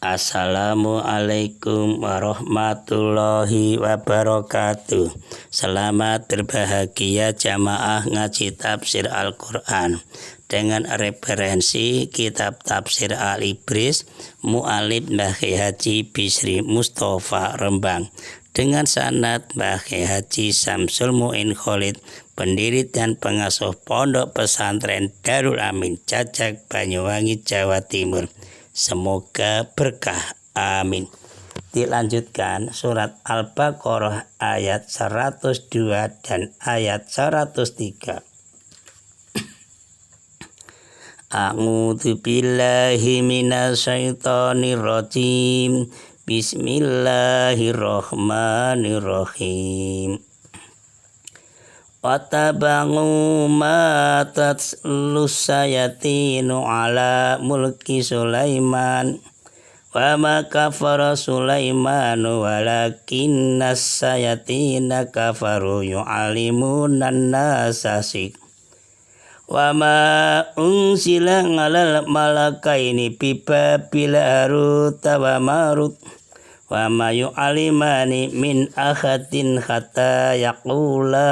Assalamualaikum warahmatullahi wabarakatuh. Selamat berbahagia jamaah ngaji tafsir Al-Quran dengan referensi kitab tafsir Al-Ibris Mu'alib Mbah Haji Bisri Mustafa Rembang dengan sanad Mbah Haji Samsul Mu'in Khalid, pendiri dan pengasuh Pondok Pesantren Darul Amin Cacak Banyuwangi Jawa Timur. Semoga berkah, amin. Dilanjutkan surat Al-Baqarah ayat 102 dan ayat 103. A'udzu billahi minasyaitonir rajim. Bismillahirrahmanirrahim. Watabangu ma tatlus sayatinu ala mulki Sulaiman wa ma kafara Sulaimanu walakinnas sayatina kafaru yu'alimunan nasasik wa ma unsila ngalal malakaini bibabila Harut wa Marut wa ma yu'alimani min ahadin hatta yaqula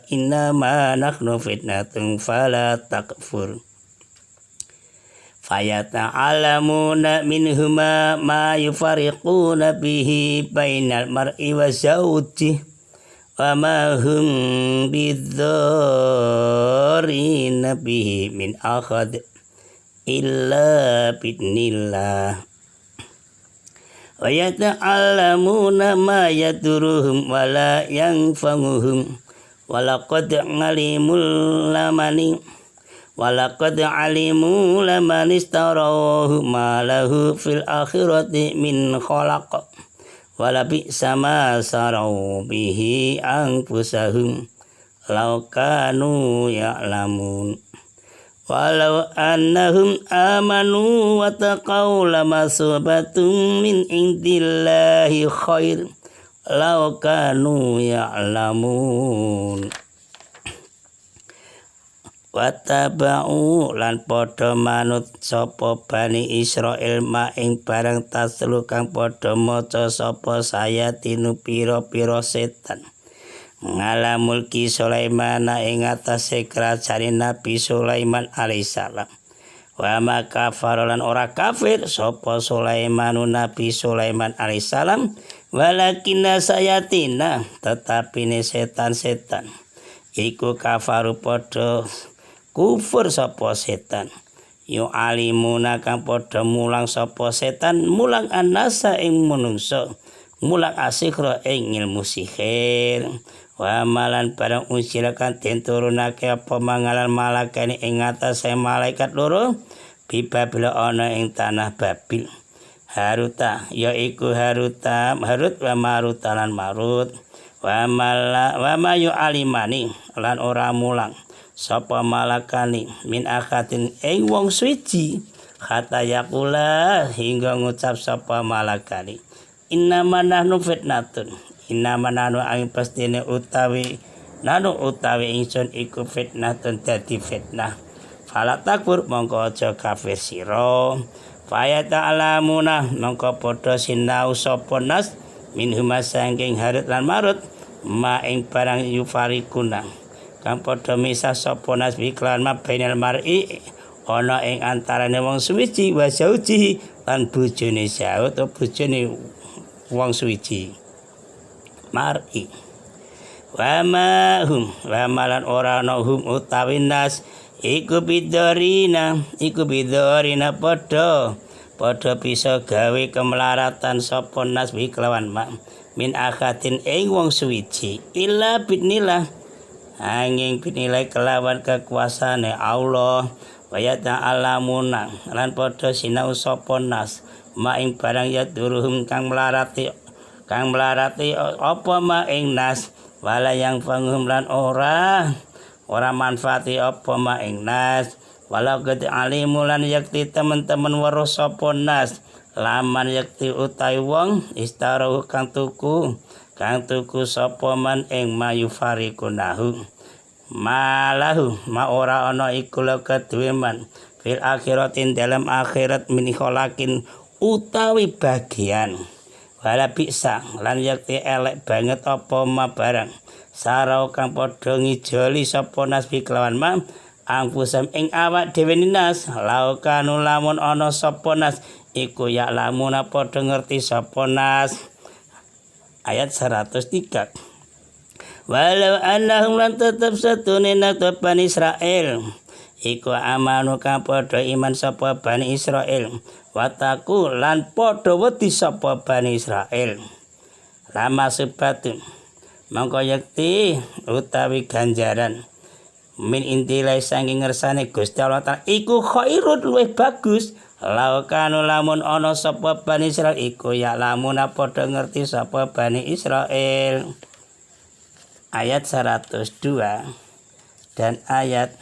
innama nahnu fitnatun fala takfur fayata'alamuna minhuma ma yufariquna bihi bainal mar'i wa zawjih wa ma hum bidzarrina bihi min ahad illa bidnillah wa yata'allamuna ma yaduruhum wa la yanfa'uhum wa laqad alimul laman istarahu ma lahu fil akhirati min khalaq wa la bi'sa ma sarau bihi anfusahum law kanu ya'lamun. Walau annahum amanu wa taqaw lamasubatun min indillahi khair law kanu ya'lamun. Wattaba'u lan padha manut sapa Bani Israil ma ing barang taslu kang padha maca sapa sayatinu pira-pira setan ngala mulki Sulaiman ing atase kerajaan Nabi Sulaiman alaihissalam. Wa ma kafara lan ora kafir sapa Sulaimanu Nabi Sulaiman alaihissalam, walakinna sayatina tetapine setan-setan iku kafaru padha kufur sapa setan. Yu alimuna kang padha mulang sapa setan mulang anasa ing manungsa mulang asikra ing ilmu sihir. Wa malan barang usilakan den turunake apa mangalan malakane ing atase malaikat loro bibabila ana ing tanah Babil. Haruta yaiku Harut wa Marut lan Marut wa ma yu'alimani lan ora mulang sapa malakani min akhatin ing wong suci kata yakula hingga ngucap sapa malakani innama nahnu fitnatun innama nahnu ang pastine utawi ingsun iku fitnatun dadi fitnah fala takfur mongko aja kafir sira fa ta'lamuna mongko padha sinau sapa nas minhuma saking Harut lan Marut ma ing barang yufarikuna kang padha misah sapa nas biklan ma bainal mar'i ana ing antarane wong suci wa zauji lan bojone saut utawa bojone wong suci mar'i wa malan ora ana hum utawi nas iku bidorina padha bisa gawe kemelaratan sapa nas bi kelawan mak min akhatin ing wong suci illa bidnillah angin binilai kelawan kekuasaane Allah wa yata'alamuna lan padha sinau sapa nas ma ing barang ya duruhum kang melarati apa ma ing nas wala yang fanghum lan ora manfaati apa ma ing nas walau gede alimu lan yakti teman-teman weruh sapa nas laman yakti utai wong istarahu kang tuku sapa man ing mayufarikunahu malahu ma ora ana iku kedue man fil akhiratin dalam akhirat min kholakin utawi bagian wala bisa lan yakti elek banget apa ma barang sarau kang padha ngijoli sapa nas kelawan ma angkusam ing awak dhewe nas laukanu lamun ana sapa nas iku ya lamun padha ngerti sapa nas. Ayat 103. Walau annahum lan tetep satune nakta Bani Israel iku amanu kang padha iman sapa Bani Israel wataku lan padha wedi sapa Bani Israel lama sebatun mangko yakti utawi ganjaran min intilai saking ngersane Gusti Allah Ta'ala iku khairun luwih bagus laukanu lamun ana sapa Bani Israel iku ya lamun padha ngerti sapa Bani Israel. Ayat 102 dan ayat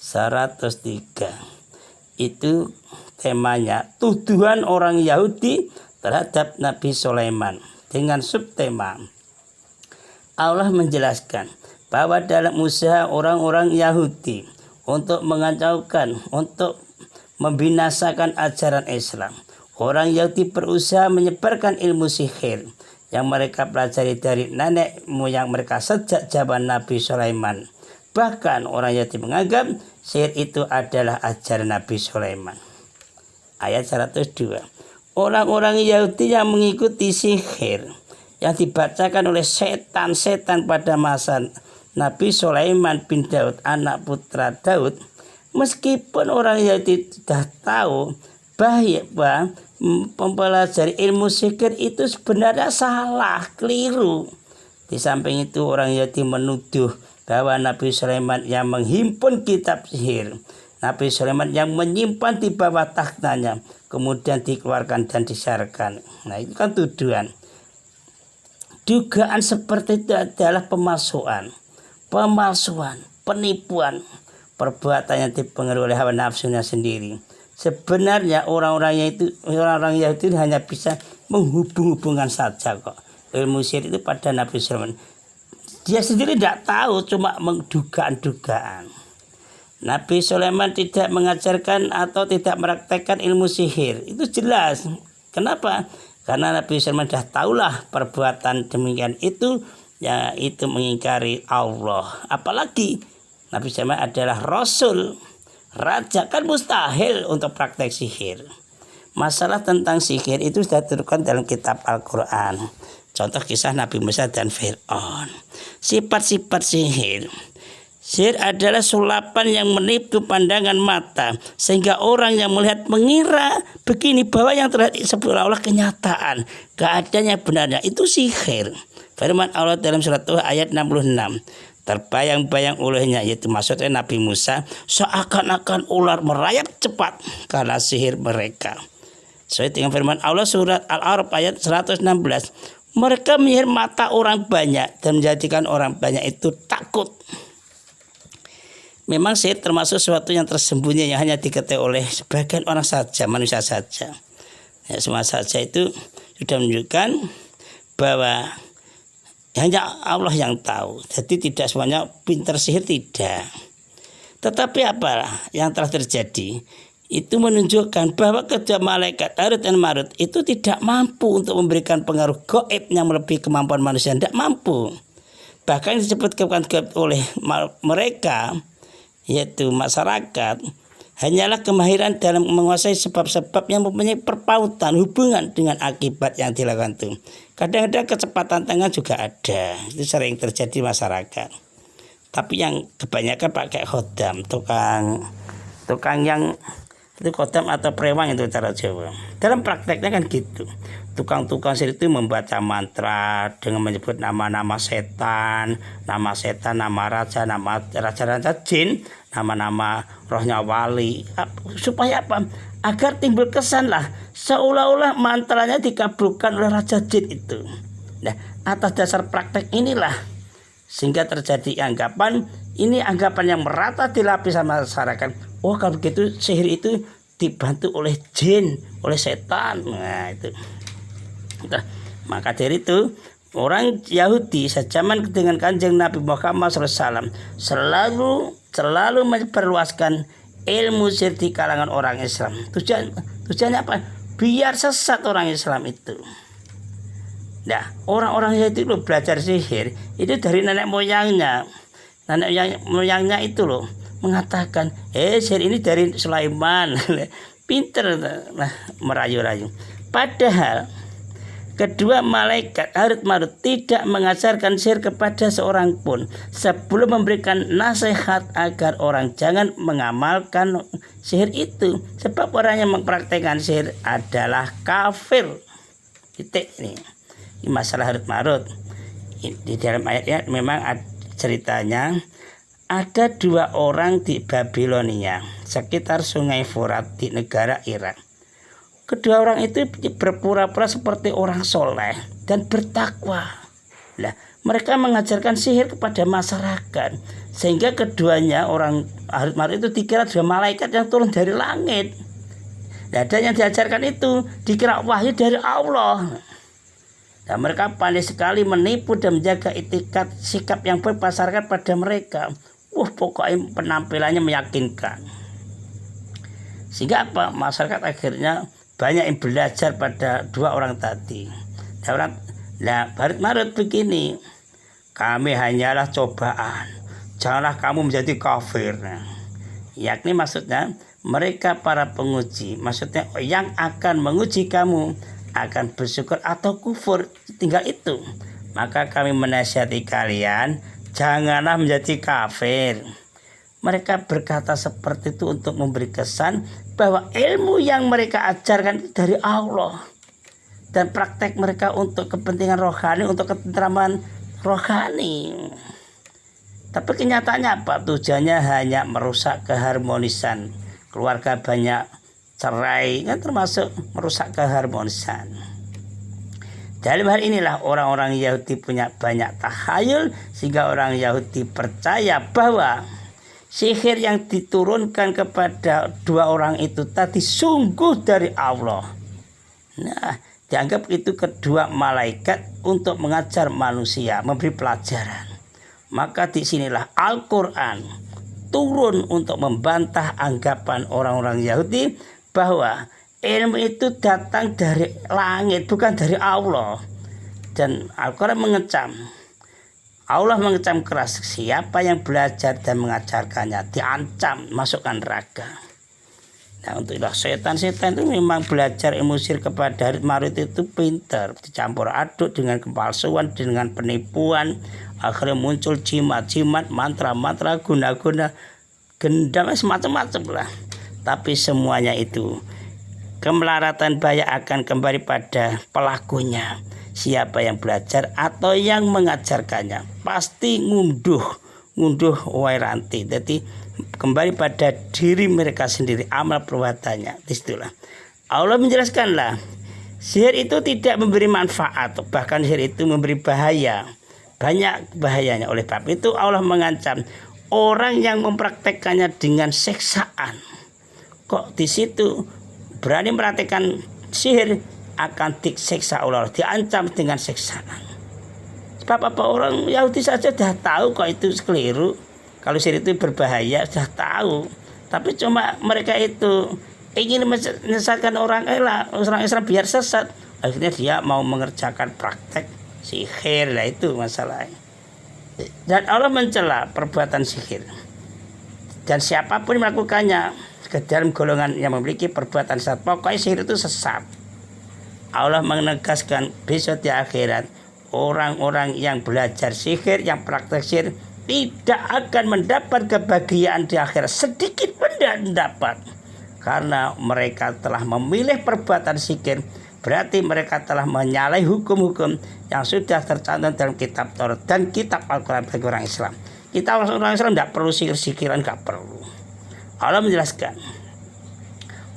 103 itu temanya tuduhan orang Yahudi terhadap Nabi Sulaiman dengan subtema Allah menjelaskan bahwa dalam usaha orang-orang Yahudi untuk mengacaukan, untuk membinasakan ajaran Islam, orang Yahudi berusaha menyebarkan ilmu sihir yang mereka pelajari dari nenek moyang mereka sejak zaman Nabi Sulaiman. Bahkan orang Yahudi menganggap sihir itu adalah ajaran Nabi Sulaiman. Ayat 102. Orang-orang Yahudi yang mengikuti sihir yang dibacakan oleh setan-setan pada masa Nabi Sulaiman bin Daud, anak putra Daud, meskipun orang Yahudi sudah tahu bahwa mempelajari ilmu sihir itu sebenarnya salah, keliru. Di samping itu orang Yahudi menuduh bahwa Nabi Sulaiman yang menghimpun kitab sihir, Nabi Sulaiman yang menyimpan di bawah takhtanya, kemudian dikeluarkan dan disiarkan. Nah itu kan tuduhan. Dugaan seperti itu adalah pemalsuan, penipuan, perbuatan yang dipengaruhi oleh hawa nafsunya sendiri. Sebenarnya orang-orang Yahudi hanya bisa menghubung-hubungkan saja kok. Ilmu sihir itu pada Nabi Sulaiman. Dia sendiri tidak tahu, cuma mendugaan-dugaan. Nabi Sulaiman tidak mengajarkan atau tidak mempraktekkan ilmu sihir. Itu jelas. Kenapa? Karena Nabi Sulaiman sudah tahulah perbuatan demikian itu, ya itu mengingkari Allah. Apalagi Nabi Sulaiman adalah Rasul, raja, kan mustahil untuk praktek sihir. Masalah tentang sihir itu sudah diterangkan dalam kitab Al-Quran. Contoh kisah Nabi Musa dan Fir'aun. Sifat-sifat sihir. Sihir adalah sulapan yang menipu pandangan mata, sehingga orang yang melihat mengira begini bahwa yang terlihat seolah-olah kenyataan, keadaan yang benarnya itu sihir. Firman Allah dalam surat Tuh ayat 66. Terbayang-bayang olehnya, yaitu maksudnya Nabi Musa, seakan-akan ular merayap cepat karena sihir mereka. Sesuai dengan firman Allah surat Al-A'raf ayat 116, mereka menyihir mata orang banyak dan menjadikan orang banyak itu takut. Memang sihir termasuk sesuatu yang tersembunyi yang hanya diketahui oleh sebagian orang saja, manusia saja. Ya, semua saja itu sudah menunjukkan bahwa hanya Allah yang tahu. Jadi tidak semuanya pintar sihir, tidak. Tetapi apa yang telah terjadi? Itu menunjukkan bahwa kedua malaikat Harut dan Marut itu tidak mampu untuk memberikan pengaruh gaib yang melebihi kemampuan manusia. Tidak mampu. Bahkan disebutkan oleh mereka, yaitu masyarakat, hanyalah kemahiran dalam menguasai sebab-sebab yang mempunyai perpautan hubungan dengan akibat yang dilakukan itu. Kadang-kadang kecepatan tangan juga ada, itu sering terjadi masyarakat. Tapi yang kebanyakan pakai khodam, tukang yang itu khodam atau prewang itu cara Jawa. Dalam prakteknya kan gitu. Tukang-tukang sihir itu membaca mantra dengan menyebut nama-nama setan, nama raja, nama raja-raja jin, nama-nama rohnya wali. Supaya apa? Agar timbul kesan lah seolah-olah mantranya dikabulkan oleh raja jin itu. Nah, atas dasar praktek inilah sehingga terjadi anggapan yang merata di lapisan masyarakat. Oh, kalau begitu sihir itu dibantu oleh jin, oleh setan. Nah, itu. Nah, maka dari itu orang Yahudi sejaman dengan Kanjeng Nabi Muhammad SAW selalu memperluaskan ilmu sihir di kalangan orang Islam. Tujuannya apa? biar sesat orang Islam itu. Nah, orang-orang Yahudi itu belajar sihir itu dari nenek moyangnya. Nenek moyangnya itu loh mengatakan, sihir ini dari Sulaiman. Pinter lah merayu-rayu. Padahal kedua malaikat Harut Marut tidak mengajarkan sihir kepada seorang pun sebelum memberikan nasihat agar orang jangan mengamalkan sihir itu. Sebab orang yang mempraktekkan sihir adalah kafir. Titik nih. Ini masalah Harut Marut. Di dalam ayatnya memang ceritanya ada dua orang di Babilonia sekitar sungai Furat di negara Irak. Kedua orang itu berpura-pura seperti orang soleh dan bertakwa. Nah, mereka mengajarkan sihir kepada masyarakat sehingga keduanya orang Harut Marut itu dikira dua malaikat yang turun dari langit. Nah, dan yang diajarkan itu dikira wahyu dari Allah. Dan mereka pandai sekali menipu dan menjaga etikat sikap yang berpasarkan pada mereka. Pokoknya penampilannya meyakinkan. Sehingga apa? Masyarakat akhirnya banyak yang belajar pada dua orang tadi. Nah, Harut Marut begini, kami hanyalah cobaan. Janganlah kamu menjadi kafir. Yakni maksudnya mereka para penguji. Maksudnya yang akan menguji kamu akan bersyukur atau kufur, tinggal itu. Maka kami menasihati kalian, janganlah menjadi kafir. Mereka berkata seperti itu untuk memberi kesan bahwa ilmu yang mereka ajarkan itu dari Allah. Dan praktek mereka untuk kepentingan rohani, untuk ketentraman rohani. Tapi kenyataannya apa? Tujuannya hanya merusak keharmonisan. Keluarga banyak cerai, kan termasuk merusak keharmonisan. Dalam hal inilah orang-orang Yahudi punya banyak tahayul sehingga orang Yahudi percaya bahwa sihir yang diturunkan kepada dua orang itu tadi sungguh dari Allah. Nah, dianggap itu kedua malaikat untuk mengajar manusia, memberi pelajaran. Maka disinilah Al-Quran turun untuk membantah anggapan orang-orang Yahudi bahwa ilmu itu datang dari langit, bukan dari Allah. Dan Al-Quran mengecam. Allah mengecam keras siapa yang belajar dan mengajarkannya, diancam masukkan neraka. Nah, untuk itu setan-setan itu memang belajar ilmu sihir kepada Harut Marut itu pintar, dicampur aduk dengan kepalsuan, dengan penipuan. Akhirnya muncul jimat-jimat, mantra-mantra, guna-guna, gendam, semacam-macam lah. Tapi semuanya itu kemelaratan bahaya akan kembali pada pelakunya. Siapa yang belajar atau yang mengajarkannya pasti ngunduh wairanti. Jadi kembali pada diri mereka sendiri, amal perbuatannya. Disitulah Allah menjelaskanlah sihir itu tidak memberi manfaat, bahkan sihir itu memberi bahaya, banyak bahayanya. Oleh sebab itu Allah mengancam orang yang mempraktekkannya dengan siksaan. Kok di situ berani mempraktekkan sihir akan disiksa Allah, diancam dengan siksaan. Sebab apa? Orang Yahudi saja sudah tahu kok itu keliru. Kalau sihir itu berbahaya sudah tahu. Tapi cuma mereka itu ingin menyesatkan orang Islam biar sesat. Akhirnya dia mau mengerjakan praktek sihir. Lah itu masalahnya. Dan Allah mencela perbuatan sihir. Dan siapapun yang melakukannya ke dalam golongan yang memiliki perbuatan sesat, pokoknya sihir itu sesat. Allah menegaskan besok di akhirat orang-orang yang belajar sihir, yang praktek sihir tidak akan mendapat kebahagiaan di akhirat, sedikit pun tidak mendapat, karena mereka telah memilih perbuatan sihir. Berarti mereka telah menyalahi hukum-hukum yang sudah tercantum dalam kitab Taurat dan kitab Al-Quran bagi orang Islam. Kita orang Islam tidak perlu sihir-sihiran, tidak perlu. Allah menjelaskan,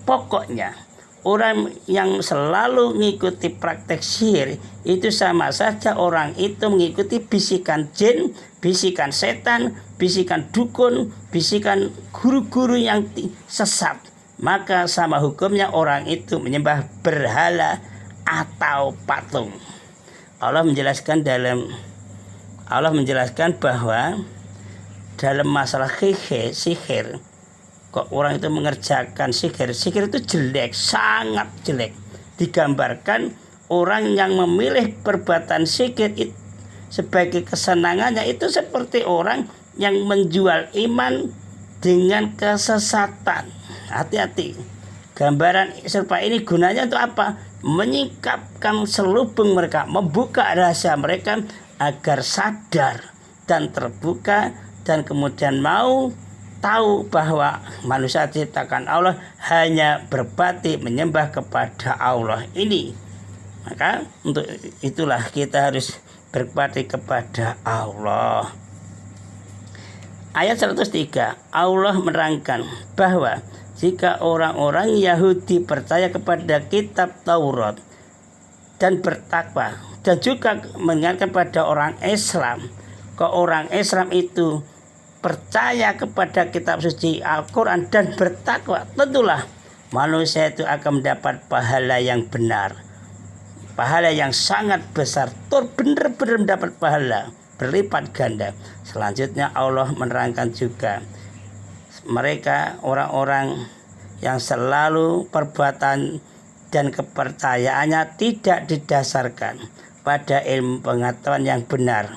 pokoknya orang yang selalu mengikuti praktek sihir itu sama saja orang itu mengikuti bisikan jin, bisikan setan, bisikan dukun, bisikan guru-guru yang sesat. Maka sama hukumnya orang itu menyembah berhala atau patung. Allah menjelaskan bahwa dalam masalah sihir, kok orang itu mengerjakan sihir itu jelek, sangat jelek. digambarkan orang yang memilih perbuatan sihir sebagai kesenangannya itu seperti orang yang menjual iman dengan kesesatan. Hati-hati. Gambaran serupa ini gunanya untuk apa? Menyingkapkan selubung mereka, membuka rahasia mereka agar sadar dan terbuka dan kemudian mau tahu bahwa manusia diciptakan Allah hanya berbakti menyembah kepada Allah ini. Maka untuk itulah kita harus berbakti kepada Allah. Ayat 103, Allah menerangkan bahwa jika orang-orang Yahudi percaya kepada kitab Taurat dan bertakwa, dan juga mengingatkan kepada orang Islam, orang Islam itu percaya kepada kitab suci Al-Quran dan bertakwa, tentulah manusia itu akan mendapat pahala yang benar, pahala yang sangat besar, benar-benar mendapat pahala berlipat ganda. Selanjutnya Allah menerangkan juga mereka orang-orang yang selalu perbuatan dan kepercayaannya tidak didasarkan pada ilmu pengetahuan yang benar.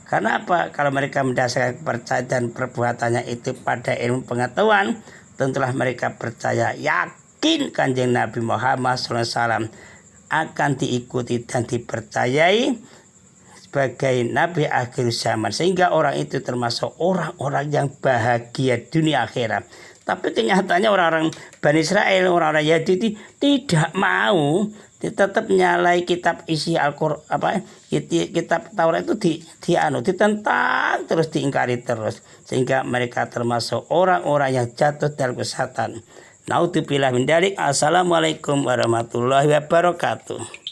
Karena apa? Kalau mereka mendasarkan kepercayaan dan perbuatannya itu pada ilmu pengetahuan, tentulah mereka percaya, yakin Kanjeng Nabi Muhammad SAW akan diikuti dan dipercayai sebagai Nabi akhir zaman, sehingga orang itu termasuk orang-orang yang bahagia dunia akhirat. Tapi kenyataannya orang-orang Bani Israel, orang-orang Yahudi tidak mau, tetap nyalai kitab isi Al-Qur'an, kitab Taurat itu ditentang terus, diingkari terus, sehingga mereka termasuk orang-orang yang jatuh dalam kesesatan. Naudzubillah min dzalik. Assalamualaikum warahmatullahi wabarakatuh.